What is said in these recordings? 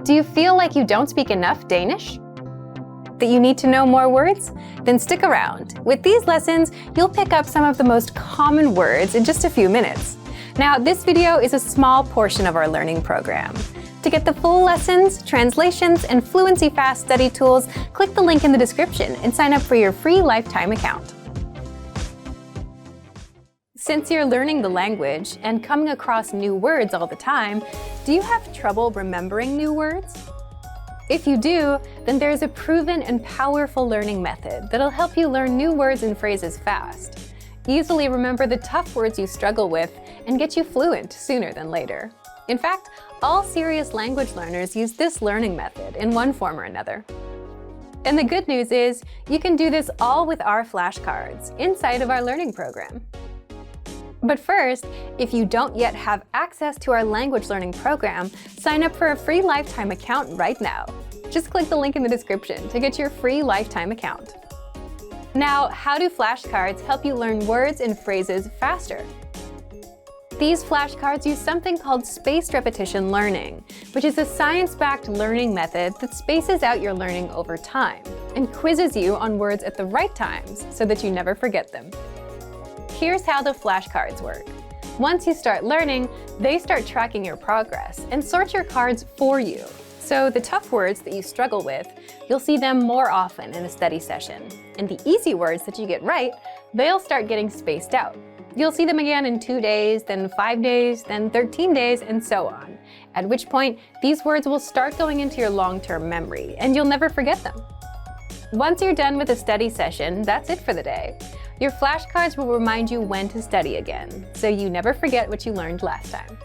Do you feel like you don't speak enough Danish? That you need to know more words? Then stick around. With these lessons, you'll pick up some of the most common words in just a few minutes. Now, this video is a small portion of our learning program. To get the full lessons, translations, and Fluency Fast study tools, click the link in the description and sign up for your free lifetime account. Since you're learning the language and coming across new words all the time, do you have trouble remembering new words? If you do, then there's a proven and powerful learning method that'll help you learn new words and phrases fast. Easily remember the tough words you struggle with and get you fluent sooner than later. In fact, all serious language learners use this learning method in one form or another. And the good news is, you can do this all with our flashcards inside of our learning program. But first, if you don't yet have access to our language learning program, sign up for a free lifetime account right now. Just click the link in the description to get your free lifetime account. Now, how do flashcards help you learn words and phrases faster? These flashcards use something called spaced repetition learning, which is a science-backed learning method that spaces out your learning over time and quizzes you on words at the right times so that you never forget them. Here's how the flashcards work. Once you start learning, they start tracking your progress and sort your cards for you. So the tough words that you struggle with, you'll see them more often in a study session. And the easy words that you get right, they'll start getting spaced out. You'll see them again in 2 days, then 5 days, then 13 days, and so on. At which point, these words will start going into your long-term memory, and you'll never forget them. Once you're done with a study session, that's it for the day. Your flashcards will remind you when to study again, so you never forget what you learned last time.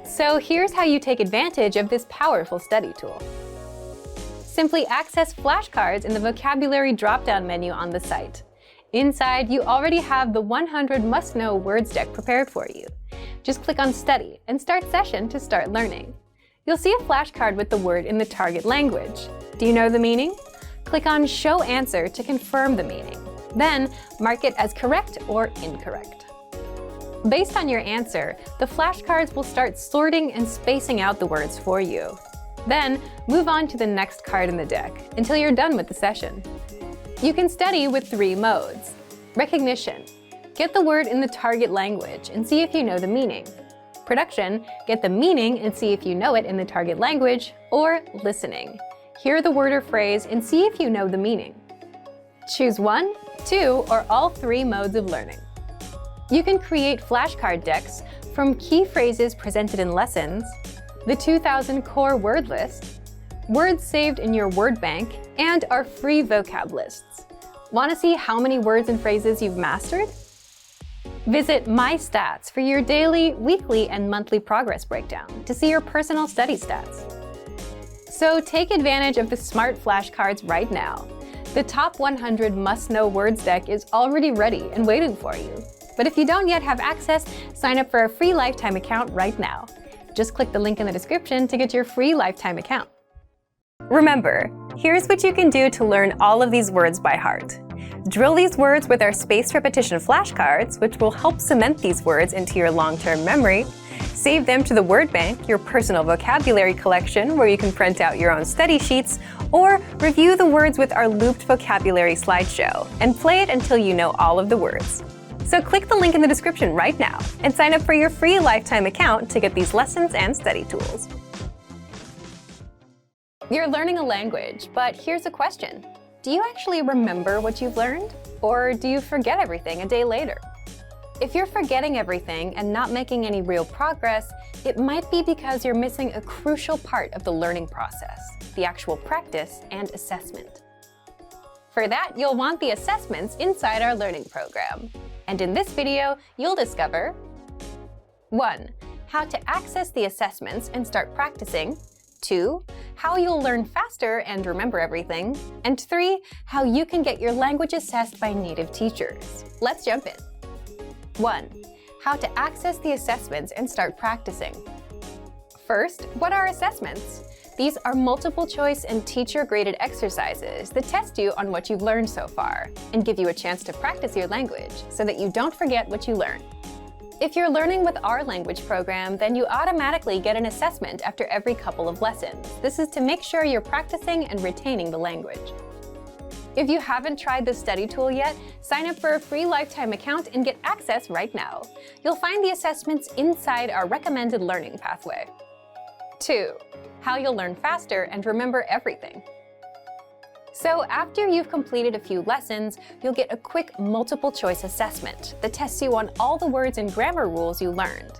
So here's how you take advantage of this powerful study tool. Simply access flashcards in the vocabulary drop-down menu on the site. Inside, you already have the 100 must-know words deck prepared for you. Just click on Study and Start Session to start learning. You'll see a flashcard with the word in the target language. Do you know the meaning? Click on Show Answer to confirm the meaning. Then, mark it as correct or incorrect. Based on your answer, the flashcards will start sorting and spacing out the words for you. Then, move on to the next card in the deck until you're done with the session. You can study with 3 modes. Recognition. Get the word in the target language and see if you know the meaning. Production. Get the meaning and see if you know it in the target language. Or listening. Hear the word or phrase and see if you know the meaning. Choose 1, 2, or all 3 modes of learning. You can create flashcard decks from key phrases presented in lessons, the 2000 core word list, words saved in your word bank, and our free vocab lists. Want to see how many words and phrases you've mastered? Visit My Stats for your daily, weekly, and monthly progress breakdown to see your personal study stats. So take advantage of the smart flashcards right now. The top 100 must-know words deck is already ready and waiting for you. But if you don't yet have access, sign up for a free lifetime account right now. Just click the link in the description to get your free lifetime account. Remember, here's what you can do to learn all of these words by heart. Drill these words with our spaced repetition flashcards, which will help cement these words into your long-term memory. Save them to the word bank, your personal vocabulary collection, where you can print out your own study sheets, or review the words with our looped vocabulary slideshow, and play it until you know all of the words. So click the link in the description right now and sign up for your free lifetime account to get these lessons and study tools. You're learning a language, but here's a question. Do you actually remember what you've learned? Or do you forget everything a day later? If you're forgetting everything and not making any real progress, it might be because you're missing a crucial part of the learning process, the actual practice and assessment. For that, you'll want the assessments inside our learning program. And in this video, you'll discover 1. How to access the assessments and start practicing. 2. How you'll learn faster and remember everything. And 3. How you can get your language assessed by native teachers. Let's jump in. 1. How to access the assessments and start practicing. First, what are assessments? These are multiple choice and teacher-graded exercises that test you on what you've learned so far and give you a chance to practice your language so that you don't forget what you learn. If you're learning with our language program, then you automatically get an assessment after every couple of lessons. This is to make sure you're practicing and retaining the language. If you haven't tried the study tool yet, sign up for a free lifetime account and get access right now. You'll find the assessments inside our recommended learning pathway. 2. How you'll learn faster and remember everything. So after you've completed a few lessons, you'll get a quick multiple-choice assessment that tests you on all the words and grammar rules you learned.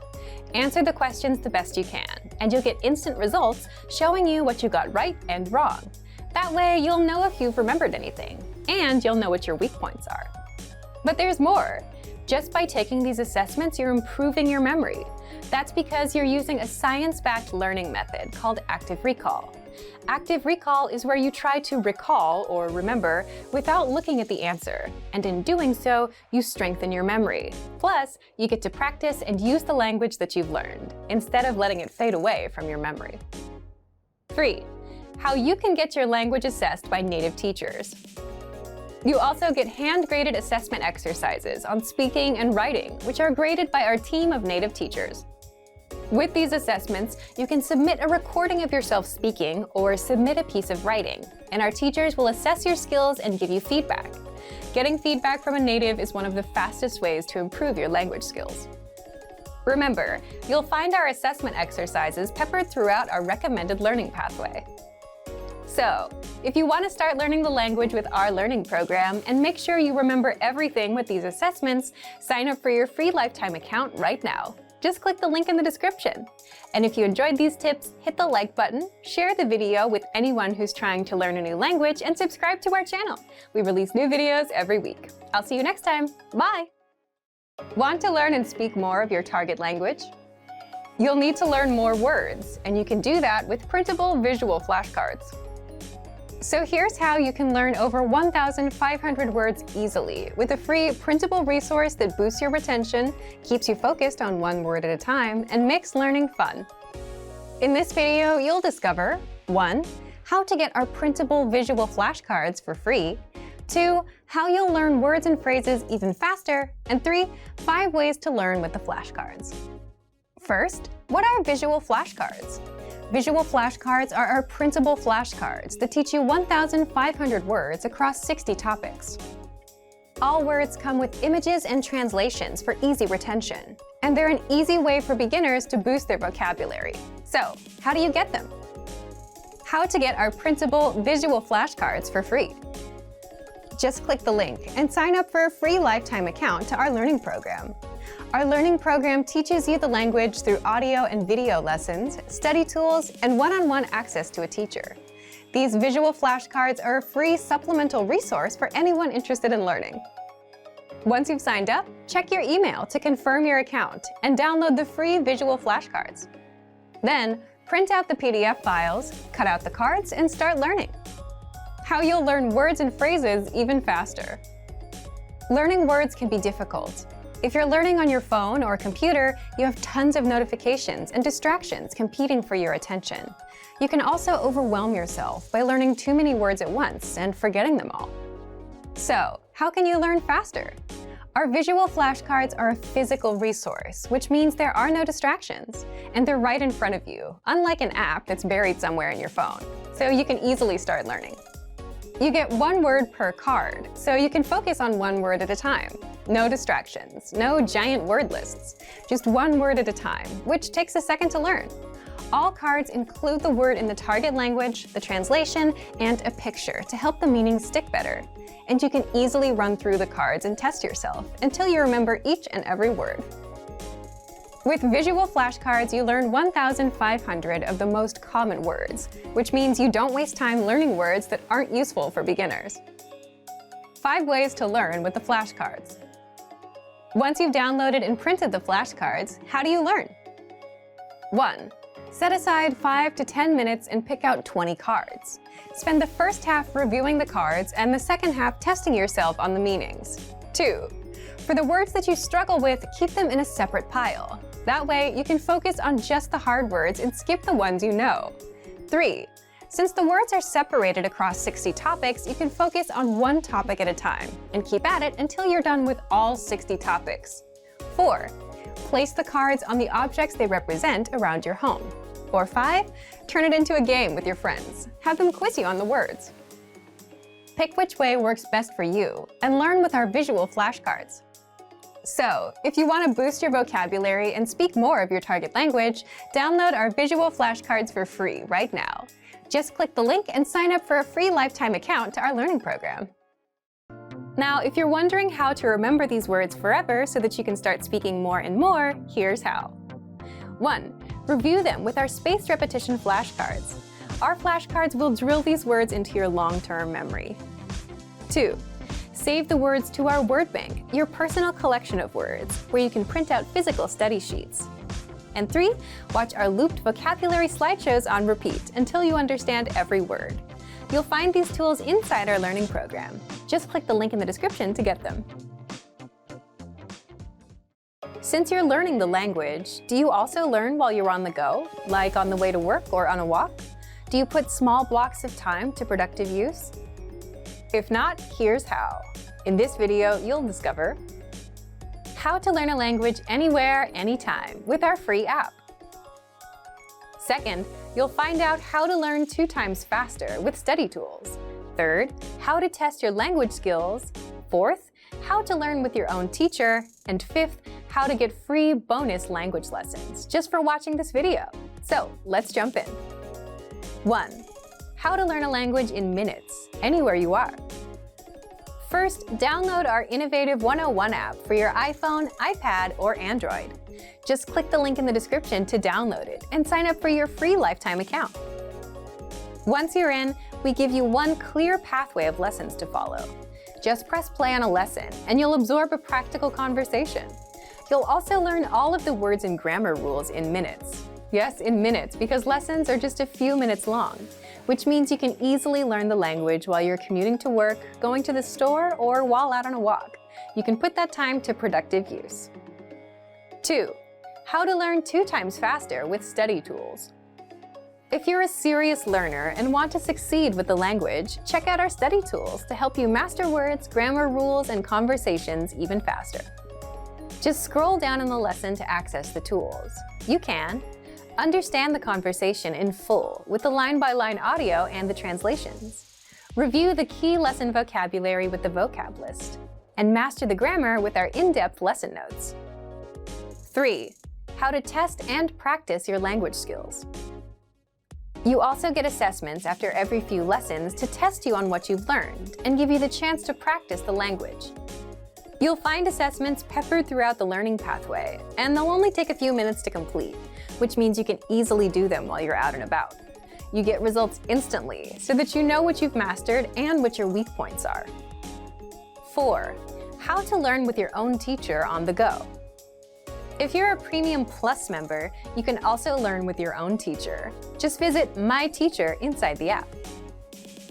Answer the questions the best you can, and you'll get instant results showing you what you got right and wrong. That way, you'll know if you've remembered anything, and you'll know what your weak points are. But there's more. Just by taking these assessments, you're improving your memory. That's because you're using a science-backed learning method called active recall. Active recall is where you try to recall or remember without looking at the answer, and in doing so, you strengthen your memory. Plus, you get to practice and use the language that you've learned, instead of letting it fade away from your memory. 3. How you can get your language assessed by native teachers. You also get hand-graded assessment exercises on speaking and writing, which are graded by our team of native teachers. With these assessments, you can submit a recording of yourself speaking or submit a piece of writing, and our teachers will assess your skills and give you feedback. Getting feedback from a native is one of the fastest ways to improve your language skills. Remember, you'll find our assessment exercises peppered throughout our recommended learning pathway. So, if you want to start learning the language with our learning program and make sure you remember everything with these assessments, sign up for your free lifetime account right now. Just click the link in the description. And if you enjoyed these tips, hit the like button, share the video with anyone who's trying to learn a new language, and subscribe to our channel. We release new videos every week. I'll see you next time. Bye! Want to learn and speak more of your target language? You'll need to learn more words, and you can do that with printable visual flashcards. So here's how you can learn over 1,500 words easily with a free printable resource that boosts your retention, keeps you focused on one word at a time, and makes learning fun. In this video, you'll discover 1. How to get our printable visual flashcards for free, 2. How you'll learn words and phrases even faster, and 3. 5 ways to learn with the flashcards. First, what are visual flashcards? Visual flashcards are our printable flashcards that teach you 1,500 words across 60 topics. All words come with images and translations for easy retention, and they're an easy way for beginners to boost their vocabulary. So, how do you get them? How to get our printable visual flashcards for free. Just click the link and sign up for a free lifetime account to our learning program. Our learning program teaches you the language through audio and video lessons, study tools, and one-on-one access to a teacher. These visual flashcards are a free supplemental resource for anyone interested in learning. Once you've signed up, check your email to confirm your account and download the free visual flashcards. Then, print out the PDF files, cut out the cards, and start learning. How you'll learn words and phrases even faster. Learning words can be difficult. If you're learning on your phone or computer, you have tons of notifications and distractions competing for your attention. You can also overwhelm yourself by learning too many words at once and forgetting them all. So, how can you learn faster? Our visual flashcards are a physical resource, which means there are no distractions, and they're right in front of you, unlike an app that's buried somewhere in your phone, so you can easily start learning. You get one word per card, so you can focus on one word at a time. No distractions, no giant word lists, just one word at a time, which takes a second to learn. All cards include the word in the target language, the translation, and a picture to help the meaning stick better. And you can easily run through the cards and test yourself until you remember each and every word. With visual flashcards, you learn 1,500 of the most common words, which means you don't waste time learning words that aren't useful for beginners. 5 ways to learn with the flashcards. Once you've downloaded and printed the flashcards, how do you learn? 1. Set aside 5 to 10 minutes and pick out 20 cards. Spend the first half reviewing the cards and the second half testing yourself on the meanings. 2. For the words that you struggle with, keep them in a separate pile. That way, you can focus on just the hard words and skip the ones you know. 3. Since the words are separated across 60 topics, you can focus on one topic at a time and keep at it until you're done with all 60 topics. 4. Place the cards on the objects they represent around your home. Or 5, turn it into a game with your friends. Have them quiz you on the words. Pick which way works best for you and learn with our visual flashcards. So, if you want to boost your vocabulary and speak more of your target language, download our visual flashcards for free right now. Just click the link and sign up for a free lifetime account to our learning program. Now, if you're wondering how to remember these words forever so that you can start speaking more and more, here's how. 1. Review them with our spaced repetition flashcards. Our flashcards will drill these words into your long-term memory. 2. Save the words to our word bank, your personal collection of words, where you can print out physical study sheets. And 3. Watch our looped vocabulary slideshows on repeat until you understand every word. You'll find these tools inside our learning program. Just click the link in the description to get them. Since you're learning the language, do you also learn while you're on the go, like on the way to work or on a walk? Do you put small blocks of time to productive use? If not, here's how. In this video, you'll discover how to learn a language anywhere, anytime with our free app. Second, you'll find out how to learn 2 times faster with study tools. Third, how to test your language skills. Fourth, how to learn with your own teacher. And 5th, how to get free bonus language lessons just for watching this video. So let's jump in. 1. How to learn a language in minutes, anywhere you are. First, download our innovative 101 app for your iPhone, iPad, or Android. Just click the link in the description to download it and sign up for your free lifetime account. Once you're in, we give you one clear pathway of lessons to follow. Just press play on a lesson and you'll absorb a practical conversation. You'll also learn all of the words and grammar rules in minutes. Yes, in minutes, because lessons are just a few minutes long, which means you can easily learn the language while you're commuting to work, going to the store, or while out on a walk. You can put that time to productive use. 2. How to learn 2 times faster with study tools. If you're a serious learner and want to succeed with the language, check out our study tools to help you master words, grammar rules, and conversations even faster. Just scroll down in the lesson to access the tools. You can understand the conversation in full with the line-by-line audio and the translations. Review the key lesson vocabulary with the vocab list. And master the grammar with our in-depth lesson notes. 3. How to test and practice your language skills. You also get assessments after every few lessons to test you on what you've learned and give you the chance to practice the language. You'll find assessments peppered throughout the learning pathway, and they'll only take a few minutes to complete, which means you can easily do them while you're out and about. You get results instantly so that you know what you've mastered and what your weak points are. 4. How to learn with your own teacher on the go. If you're a Premium Plus member, you can also learn with your own teacher. Just visit My Teacher inside the app.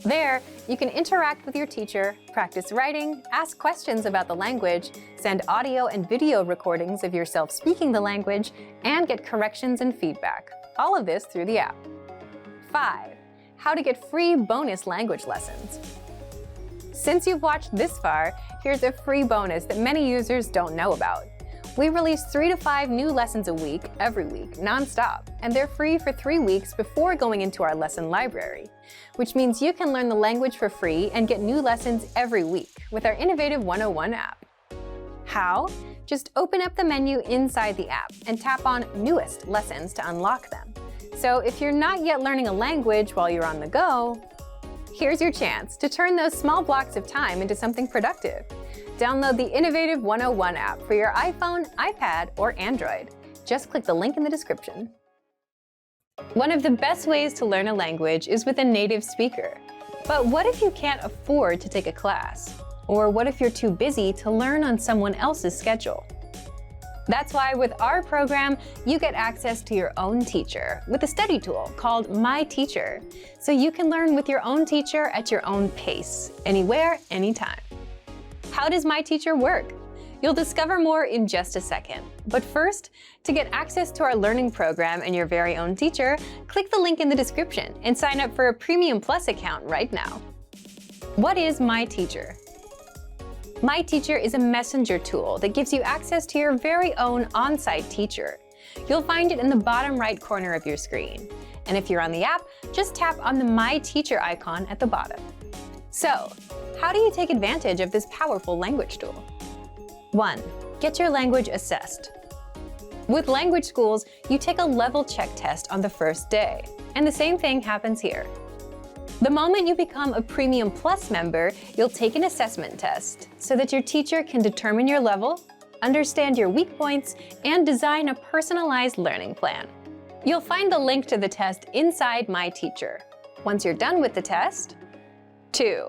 There, you can interact with your teacher, practice writing, ask questions about the language, send audio and video recordings of yourself speaking the language, and get corrections and feedback. All of this through the app. 5. How to get free bonus language lessons. Since you've watched this far, here's a free bonus that many users don't know about. We release 3 to 5 new lessons a week, every week, non-stop, and they're free for 3 weeks before going into our lesson library, which means you can learn the language for free and get new lessons every week with our innovative 101 app. How? Just open up the menu inside the app and tap on Newest Lessons to unlock them. So if you're not yet learning a language while you're on the go, here's your chance to turn those small blocks of time into something productive. Download the innovative 101 app for your iPhone, iPad, or Android. Just click the link in the description. One of the best ways to learn a language is with a native speaker. But what if you can't afford to take a class? Or what if you're too busy to learn on someone else's schedule? That's why with our program, you get access to your own teacher with a study tool called My Teacher, so you can learn with your own teacher at your own pace, anywhere, anytime. How does My Teacher work? You'll discover more in just a second. But first, to get access to our learning program and your very own teacher, click the link in the description and sign up for a Premium Plus account right now. What is My Teacher? My Teacher is a messenger tool that gives you access to your very own on-site teacher. You'll find it in the bottom right corner of your screen. And if you're on the app, just tap on the My Teacher icon at the bottom. So, how do you take advantage of this powerful language tool? 1. Get your language assessed. With language schools, you take a level check test on the first day, and the same thing happens here. The moment you become a Premium Plus member, you'll take an assessment test so that your teacher can determine your level, understand your weak points, and design a personalized learning plan. You'll find the link to the test inside My Teacher. Once you're done with the test, 2.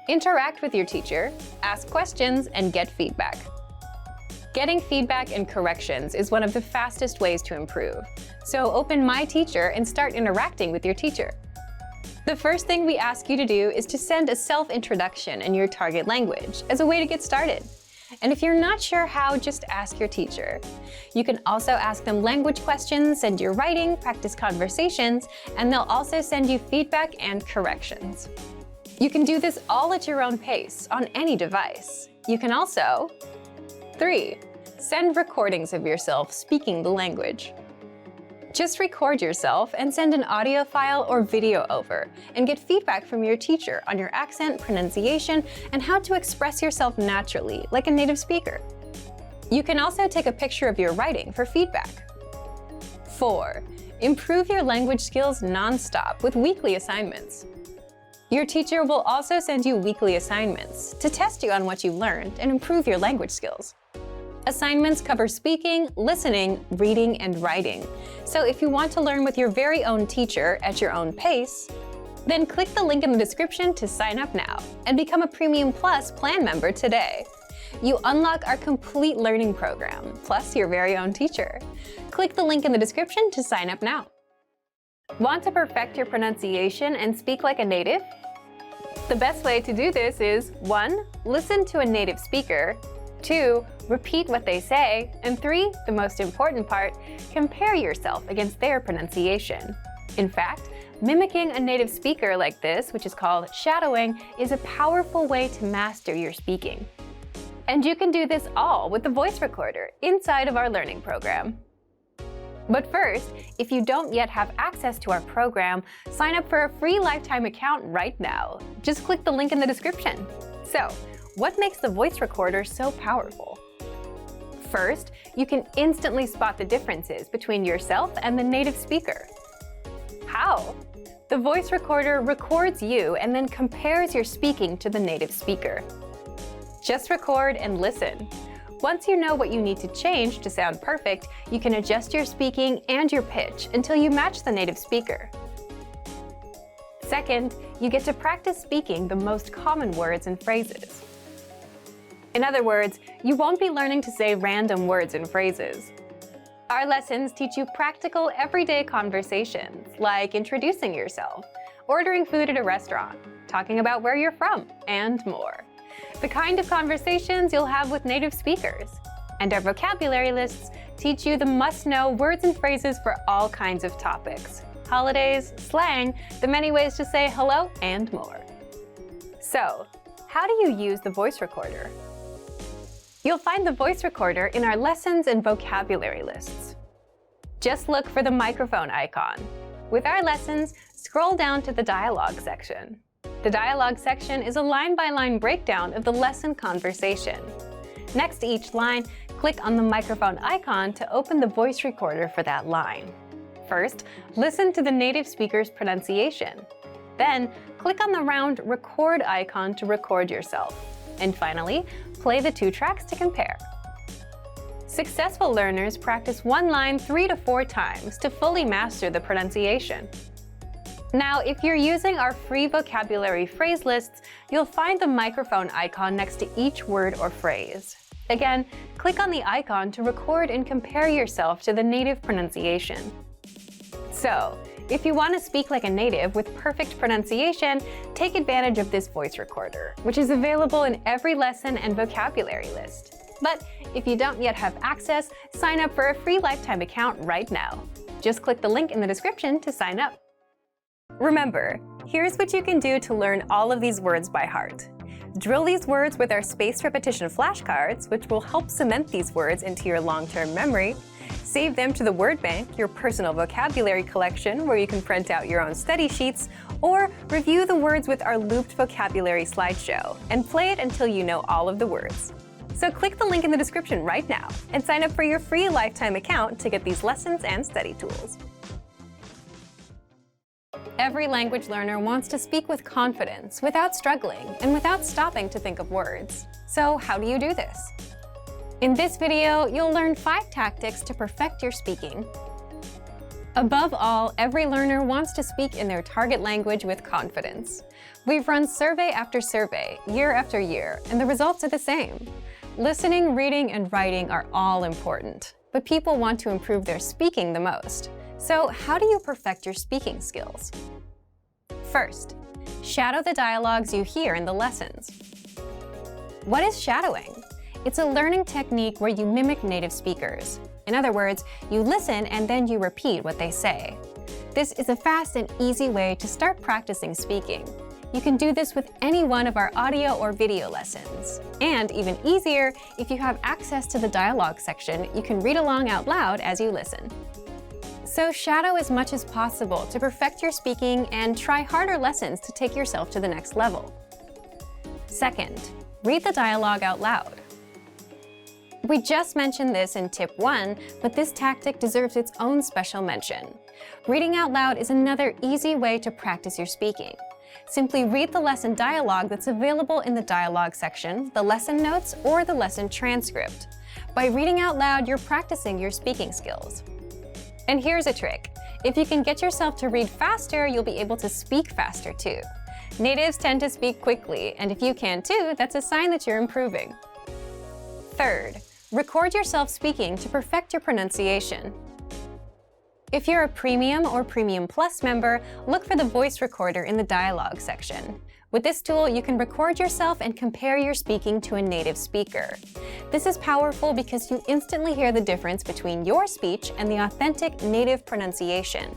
Interact with your teacher, ask questions, and get feedback. Getting feedback and corrections is one of the fastest ways to improve. So open My Teacher and start interacting with your teacher. The first thing we ask you to do is to send a self-introduction in your target language as a way to get started. And if you're not sure how, just ask your teacher. You can also ask them language questions, send your writing, practice conversations, and they'll also send you feedback and corrections. You can do this all at your own pace on any device. You can also 3. Send recordings of yourself speaking the language. Just record yourself and send an audio file or video over, and get feedback from your teacher on your accent, pronunciation, and how to express yourself naturally, like a native speaker. You can also take a picture of your writing for feedback. 4. Improve your language skills non-stop with weekly assignments. Your teacher will also send you weekly assignments to test you on what you've learned and improve your language skills. Assignments cover speaking, listening, reading, and writing. So if you want to learn with your very own teacher at your own pace, then click the link in the description to sign up now and become a Premium Plus plan member today. You unlock our complete learning program, plus your very own teacher. Click the link in the description to sign up now. Want to perfect your pronunciation and speak like a native? The best way to do this is 1. Listen to a native speaker, 2. Repeat what they say, and 3. The most important part, compare yourself against their pronunciation. In fact, mimicking a native speaker like this, which is called shadowing, is a powerful way to master your speaking. And you can do this all with the voice recorder inside of our learning program. But first, if you don't yet have access to our program, sign up for a free lifetime account right now. Just click the link in the description. So, what makes the voice recorder so powerful? First, you can instantly spot the differences between yourself and the native speaker. How? The voice recorder records you and then compares your speaking to the native speaker. Just record and listen. Once you know what you need to change to sound perfect, you can adjust your speaking and your pitch until you match the native speaker. Second, you get to practice speaking the most common words and phrases. In other words, you won't be learning to say random words and phrases. Our lessons teach you practical, everyday conversations, like introducing yourself, ordering food at a restaurant, talking about where you're from, and more. The kind of conversations you'll have with native speakers. And our vocabulary lists teach you the must-know words and phrases for all kinds of topics, holidays, slang, the many ways to say hello, and more. So, how do you use the voice recorder? You'll find the voice recorder in our lessons and vocabulary lists. Just look for the microphone icon. With our lessons, scroll down to the dialogue section. The dialogue section is a line-by-line breakdown of the lesson conversation. Next to each line, click on the microphone icon to open the voice recorder for that line. First, listen to the native speaker's pronunciation. Then, click on the round record icon to record yourself. And finally, play the 2 tracks to compare. Successful learners practice one line 3 to 4 times to fully master the pronunciation. Now, if you're using our free vocabulary phrase lists, you'll find the microphone icon next to each word or phrase. Again, click on the icon to record and compare yourself to the native pronunciation. So, if you want to speak like a native with perfect pronunciation, take advantage of this voice recorder, which is available in every lesson and vocabulary list. But if you don't yet have access, sign up for a free lifetime account right now. Just click the link in the description to sign up. Remember, here's what you can do to learn all of these words by heart. Drill these words with our spaced repetition flashcards, which will help cement these words into your long-term memory. Save them to the word bank, your personal vocabulary collection, where you can print out your own study sheets, or review the words with our looped vocabulary slideshow, and play it until you know all of the words. So click the link in the description right now and sign up for your free lifetime account to get these lessons and study tools. Every language learner wants to speak with confidence, without struggling, and without stopping to think of words. So how do you do this? In this video, you'll learn 5 tactics to perfect your speaking. Above all, every learner wants to speak in their target language with confidence. We've run survey after survey, year after year, and the results are the same. Listening, reading, and writing are all important, but people want to improve their speaking the most. So how do you perfect your speaking skills? First, shadow the dialogues you hear in the lessons. What is shadowing? It's a learning technique where you mimic native speakers. In other words, you listen and then you repeat what they say. This is a fast and easy way to start practicing speaking. You can do this with any one of our audio or video lessons. And even easier, if you have access to the dialogue section, you can read along out loud as you listen. So shadow as much as possible to perfect your speaking and try harder lessons to take yourself to the next level. Second, read the dialogue out loud. We just mentioned this in tip 1, but this tactic deserves its own special mention. Reading out loud is another easy way to practice your speaking. Simply read the lesson dialogue that's available in the dialogue section, the lesson notes, or the lesson transcript. By reading out loud, you're practicing your speaking skills. And here's a trick. If you can get yourself to read faster, you'll be able to speak faster too. Natives tend to speak quickly, and if you can too, that's a sign that you're improving. Third, record yourself speaking to perfect your pronunciation. If you're a Premium or Premium Plus member, look for the voice recorder in the dialogue section. With this tool, you can record yourself and compare your speaking to a native speaker. This is powerful because you instantly hear the difference between your speech and the authentic native pronunciation.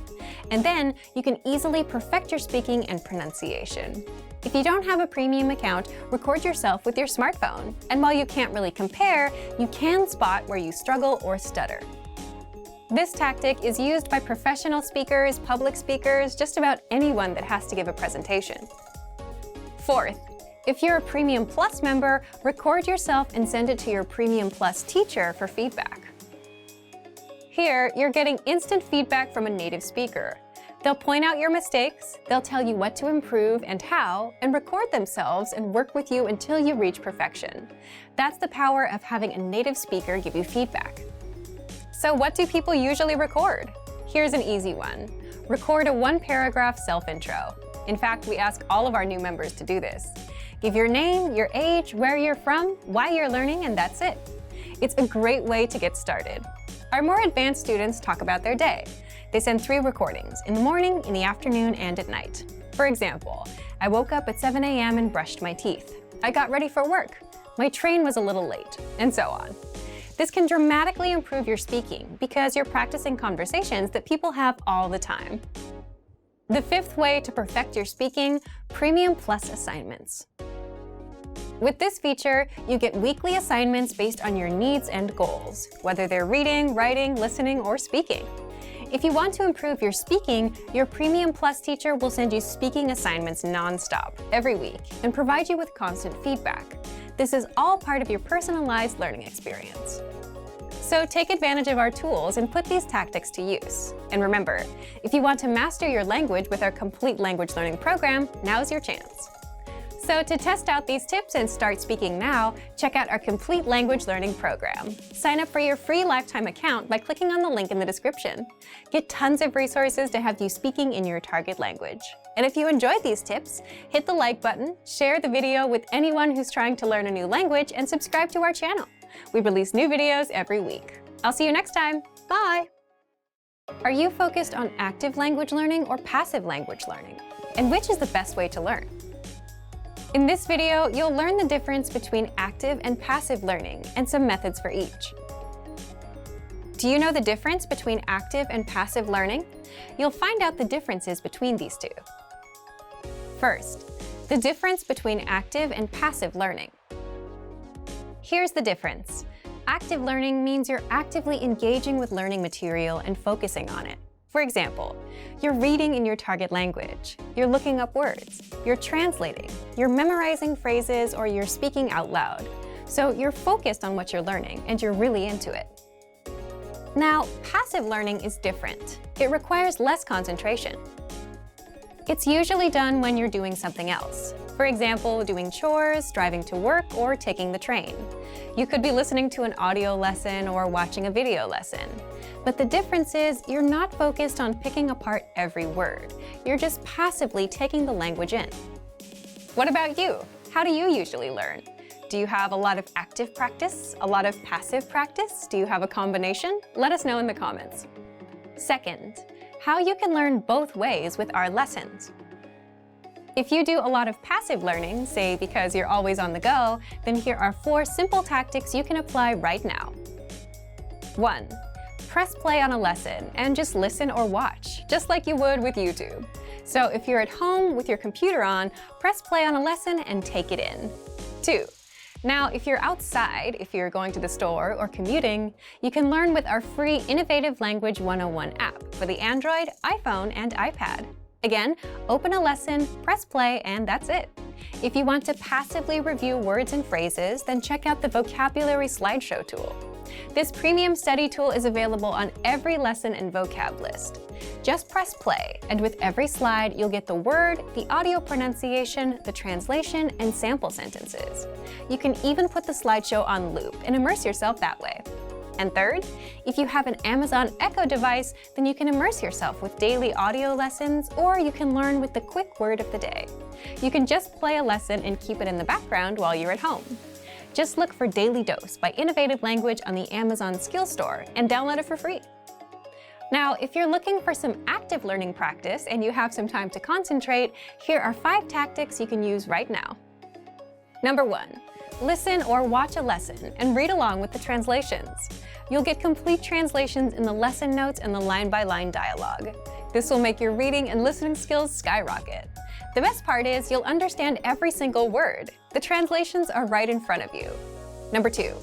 And then you can easily perfect your speaking and pronunciation. If you don't have a premium account, record yourself with your smartphone. And while you can't really compare, you can spot where you struggle or stutter. This tactic is used by professional speakers, public speakers, just about anyone that has to give a presentation. Fourth, if you're a Premium Plus member, record yourself and send it to your Premium Plus teacher for feedback. Here, you're getting instant feedback from a native speaker. They'll point out your mistakes, they'll tell you what to improve and how, and record themselves and work with you until you reach perfection. That's the power of having a native speaker give you feedback. So what do people usually record? Here's an easy one. Record a 1-paragraph self-intro. In fact, we ask all of our new members to do this. Give your name, your age, where you're from, why you're learning, and that's it. It's a great way to get started. Our more advanced students talk about their day. They send 3 recordings, in the morning, in the afternoon, and at night. For example, I woke up at 7 a.m. and brushed my teeth. I got ready for work. My train was a little late, and so on. This can dramatically improve your speaking because you're practicing conversations that people have all the time. The 5th way to perfect your speaking, Premium Plus assignments. With this feature, you get weekly assignments based on your needs and goals, whether they're reading, writing, listening, or speaking. If you want to improve your speaking, your Premium Plus teacher will send you speaking assignments non-stop every week and provide you with constant feedback. This is all part of your personalized learning experience. So take advantage of our tools and put these tactics to use. And remember, if you want to master your language with our complete language learning program, now's your chance. So to test out these tips and start speaking now, check out our complete language learning program. Sign up for your free lifetime account by clicking on the link in the description. Get tons of resources to have you speaking in your target language. And if you enjoyed these tips, hit the like button, share the video with anyone who's trying to learn a new language, and subscribe to our channel. We release new videos every week. I'll see you next time. Bye! Are you focused on active language learning or passive language learning? And which is the best way to learn? In this video, you'll learn the difference between active and passive learning and some methods for each. Do you know the difference between active and passive learning? You'll find out the differences between these two. First, The difference between active and passive learning. Here's the difference. Active learning means you're actively engaging with learning material and focusing on it. For example, you're reading in your target language, you're looking up words, you're translating, you're memorizing phrases, or you're speaking out loud. So you're focused on what you're learning and you're really into it. Now, passive learning is different. It requires less concentration. It's usually done when you're doing something else. For example, doing chores, driving to work, or taking the train. You could be listening to an audio lesson or watching a video lesson. But the difference is you're not focused on picking apart every word. You're just passively taking the language in. What about you? How do you usually learn? Do you have a lot of active practice? A lot of passive practice? Do you have a combination? Let us know in the comments. Second, how you can learn both ways with our lessons. If you do a lot of passive learning, say because you're always on the go, then here are 4 simple tactics you can apply right now. 1. Press play on a lesson and just listen or watch, just like you would with YouTube. So if you're at home with your computer on, press play on a lesson and take it in. 2. Now, if you're outside, if you're going to the store or commuting, you can learn with our free Innovative Language 101 app for the Android, iPhone, and iPad. Again, open a lesson, press play, and that's it. If you want to passively review words and phrases, then check out the Vocabulary Slideshow tool. This premium study tool is available on every lesson and vocab list. Just press play, and with every slide, you'll get the word, the audio pronunciation, the translation, and sample sentences. You can even put the slideshow on loop and immerse yourself that way. And third, if you have an Amazon Echo device, then you can immerse yourself with daily audio lessons, or you can learn with the quick word of the day. You can just play a lesson and keep it in the background while you're at home. Just look for Daily Dose by Innovative Language on the Amazon Skills Store and download it for free. Now, if you're looking for some active learning practice and you have some time to concentrate, here are 5 tactics you can use right now. Number 1. Listen or watch a lesson and read along with the translations. You'll get complete translations in the lesson notes and the line-by-line dialogue. This will make your reading and listening skills skyrocket. The best part is you'll understand every single word. The translations are right in front of you. Number 2.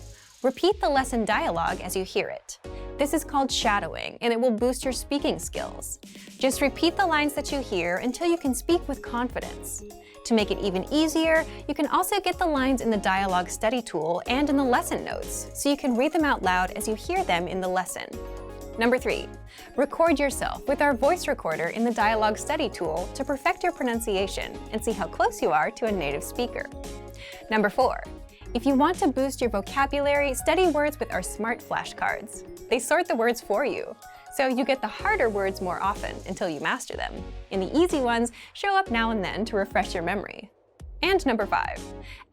Repeat the lesson dialogue as you hear it. This is called shadowing, and it will boost your speaking skills. Just repeat the lines that you hear until you can speak with confidence. To make it even easier, you can also get the lines in the dialogue study tool and in the lesson notes, so you can read them out loud as you hear them in the lesson. Number 3. Record yourself with our voice recorder in the dialogue study tool to perfect your pronunciation and see how close you are to a native speaker. Number 4. If you want to boost your vocabulary, study words with our smart flashcards. They sort the words for you, so you get the harder words more often until you master them, and the easy ones show up now and then to refresh your memory. And number 5,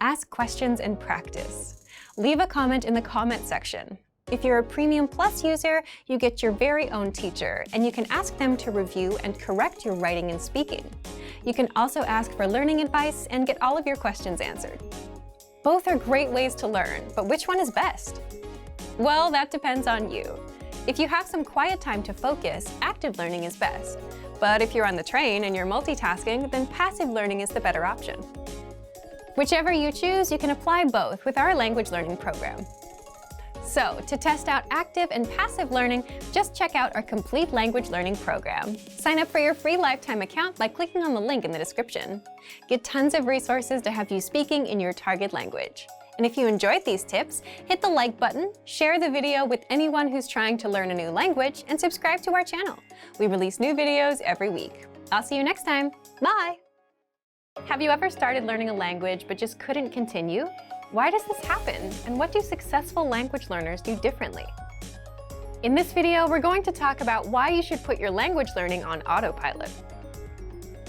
ask questions and practice. Leave a comment in the comment section. If you're a Premium Plus user, you get your very own teacher, and you can ask them to review and correct your writing and speaking. You can also ask for learning advice and get all of your questions answered. Both are great ways to learn, but which one is best? Well, that depends on you. If you have some quiet time to focus, active learning is best. But if you're on the train and you're multitasking, then passive learning is the better option. Whichever you choose, you can apply both with our language learning program. So, to test out active and passive learning, just check out our complete language learning program. Sign up for your free lifetime account by clicking on the link in the description. Get tons of resources to have you speaking in your target language. And if you enjoyed these tips, hit the like button, share the video with anyone who's trying to learn a new language, and subscribe to our channel. We release new videos every week. I'll see you next time. Bye! Have you ever started learning a language but just couldn't continue? Why does this happen, and what do successful language learners do differently? In this video, we're going to talk about why you should put your language learning on autopilot.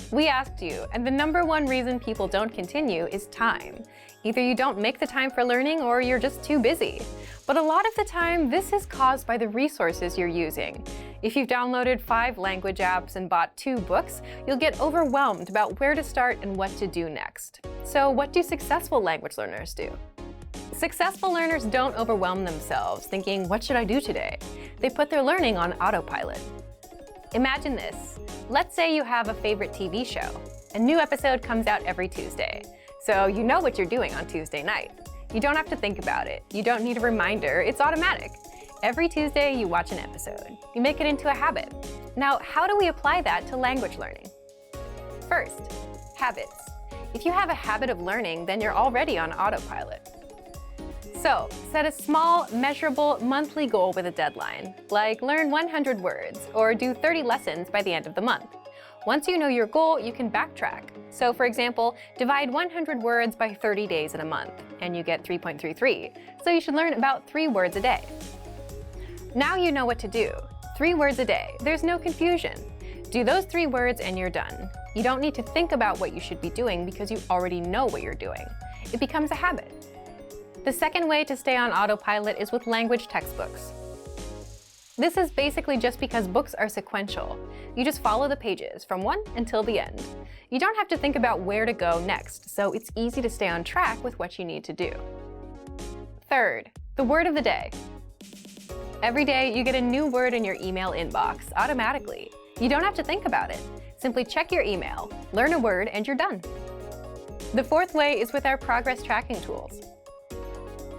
We asked you, and the #1 reason people don't continue is time. Either you don't make the time for learning or you're just too busy. But a lot of the time, this is caused by the resources you're using. If you've downloaded 5 language apps and bought 2 books, you'll get overwhelmed about where to start and what to do next. So what do successful language learners do? Successful learners don't overwhelm themselves thinking, what should I do today? They put their learning on autopilot. Imagine this. Let's say you have a favorite TV show. A new episode comes out every Tuesday, so you know what you're doing on Tuesday night. You don't have to think about it. You don't need a reminder. It's automatic. Every Tuesday, you watch an episode. You make it into a habit. Now, how do we apply that to language learning? First, habits. If you have a habit of learning, then you're already on autopilot. So, set a small, measurable, monthly goal with a deadline, like learn 100 words or do 30 lessons by the end of the month. Once you know your goal, you can backtrack. So, for example, divide 100 words by 30 days in a month, and you get 3.33. So you should learn about 3 words a day. Now you know what to do. 3 words a day. There's no confusion. Do those 3 words and you're done. You don't need to think about what you should be doing because you already know what you're doing. It becomes a habit. The second way to stay on autopilot is with language textbooks. This is basically just because books are sequential. You just follow the pages from one until the end. You don't have to think about where to go next, so it's easy to stay on track with what you need to do. Third, the word of the day. Every day, you get a new word in your email inbox automatically. You don't have to think about it. Simply check your email, learn a word, and you're done. The fourth way is with our progress tracking tools.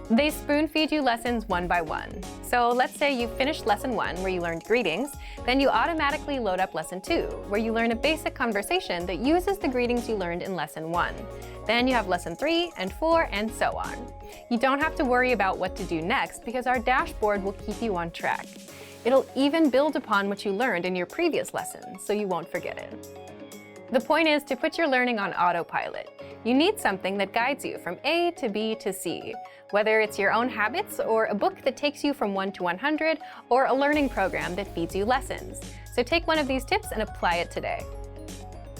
They spoon-feed you lessons one by one. So let's say you finished lesson 1, where you learned greetings, then you automatically load up lesson 2, where you learn a basic conversation that uses the greetings you learned in lesson 1. Then you have lesson 3 and 4, and so on. You don't have to worry about what to do next because our dashboard will keep you on track. It'll even build upon what you learned in your previous lesson, so you won't forget it. The point is to put your learning on autopilot. You need something that guides you from A to B to C, whether it's your own habits or a book that takes you from 1 to 100 or a learning program that feeds you lessons. So take one of these tips and apply it today.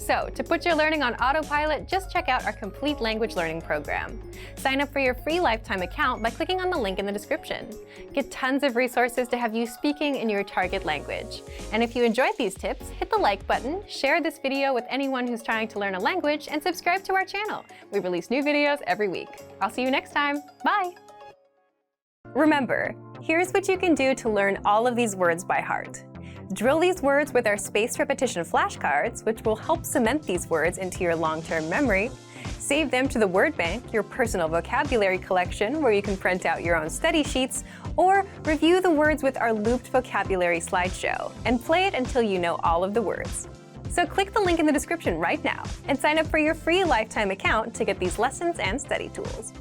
So, to put your learning on autopilot, just check out our complete language learning program. Sign up for your free lifetime account by clicking on the link in the description. Get tons of resources to have you speaking in your target language. And if you enjoyed these tips, hit the like button, share this video with anyone who's trying to learn a language, and subscribe to our channel. We release new videos every week. I'll see you next time. Bye! Remember, here's what you can do to learn all of these words by heart. Drill these words with our spaced repetition flashcards, which will help cement these words into your long-term memory. Save them to the word bank, your personal vocabulary collection, where you can print out your own study sheets, or review the words with our looped vocabulary slideshow, and play it until you know all of the words. So click the link in the description right now and sign up for your free lifetime account to get these lessons and study tools.